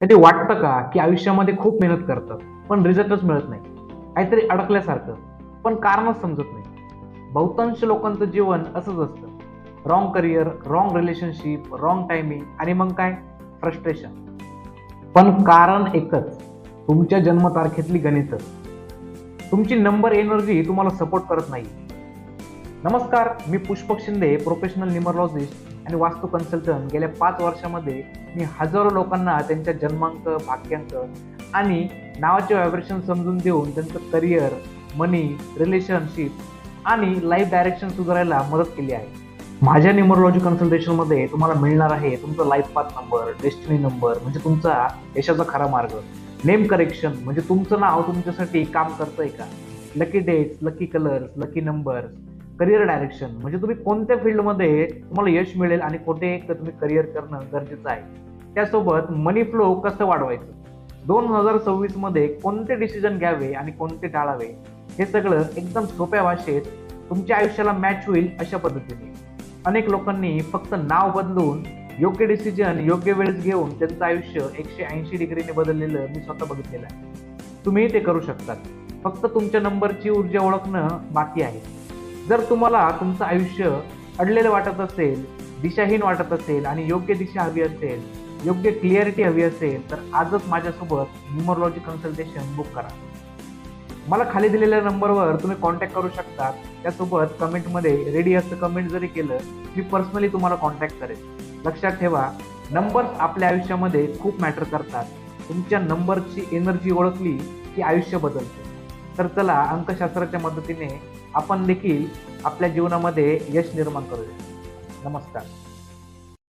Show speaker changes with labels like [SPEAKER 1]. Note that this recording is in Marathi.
[SPEAKER 1] कधी वाटतं का की आयुष्यामध्ये खूप मेहनत करतात पण रिझल्टच मिळत नाही, काहीतरी अडकल्यासारखं, पण कारणच समजत नाही. बहुतांश लोकांचं जीवन असंच असतं. Wrong career, wrong relationship, wrong timing आणि मग काय, फ्रस्ट्रेशन. पण कारण एकच, तुमच्या जन्मतारखेतली गणित. तुमची नंबर एनर्जी तुम्हाला सपोर्ट करत नाही. नमस्कार, मी पुष्पक शिंदे, प्रोफेशनल न्यूमरोलॉजिस्ट आणि वास्तू कन्सल्टंट. गेल्या 5 वर्षामध्ये मी हजारो लोकांना त्यांच्या जन्मांक, भाग्यांक आणि नावाचे व्हायब्रेशन समजून देऊन त्यांचं करिअर, मनी, रिलेशनशिप आणि लाईफ डायरेक्शन सुधारायला मदत केली आहे. माझ्या न्यूमरोलॉजी कन्सल्टेशनमध्ये तुम्हाला मिळणार आहे तुमचा life path number, destiny number म्हणजे तुमचा यशाचा खरा मार्ग, नेम करेक्शन म्हणजे तुमचं नाव तुमच्यासाठी काम करतंय का, lucky dates, lucky colours, lucky numbers, career direction म्हणजे तुम्ही कोणत्या फील्डमध्ये तुम्हाला यश मिळेल आणि कुठे तुम्ही करिअर करणं गरजेचं आहे. त्यासोबत मनी फ्लो कसं वाढवायचं, 2026 मध्ये कोणते डिसिजन घ्यावे आणि कोणते टाळावे, हे सगळं एकदम सोप्या भाषेत तुमच्या आयुष्याला मॅच होईल अशा पद्धतीने. अनेक लोकांनी फक्त नाव बदलून योग्य डिसिजन योग्य वेळेस घेऊन त्यांचं आयुष्य 180 डिग्रीने बदललेलं मी स्वतः बघितलेलं आहे. तुम्ही ते करू शकता. फक्त तुमच्या नंबरची ऊर्जा ओळखणं बाकी आहे. जर तुम्हाला तुमचं आयुष्य अडलेलं वाटत असेल, दिशाहीन वाटत असेल आणि योग्य दिशा हवी असेल, योग्य क्लिअरिटी हवी असेल, तर आजच माझ्यासोबत न्यूमरोलॉजी कन्सल्टेशन बुक करा. मला खाली दिलेल्या नंबरवर तुम्ही कॉन्टॅक्ट करू शकता. त्यासोबत कमेंटमध्ये रेडी असं कमेंट जरी केलं, मी पर्सनली तुम्हाला कॉन्टॅक्ट करेन. लक्षात ठेवा, नंबर्स आपल्या आयुष्यामध्ये खूप मॅटर करतात. तुमच्या नंबरची एनर्जी ओळखली की आयुष्य बदलते. तर चला, अंकशास्त्राच्या मदतीने आपण देखील आपल्या जीवनामध्ये यश निर्माण करूया. नमस्कार.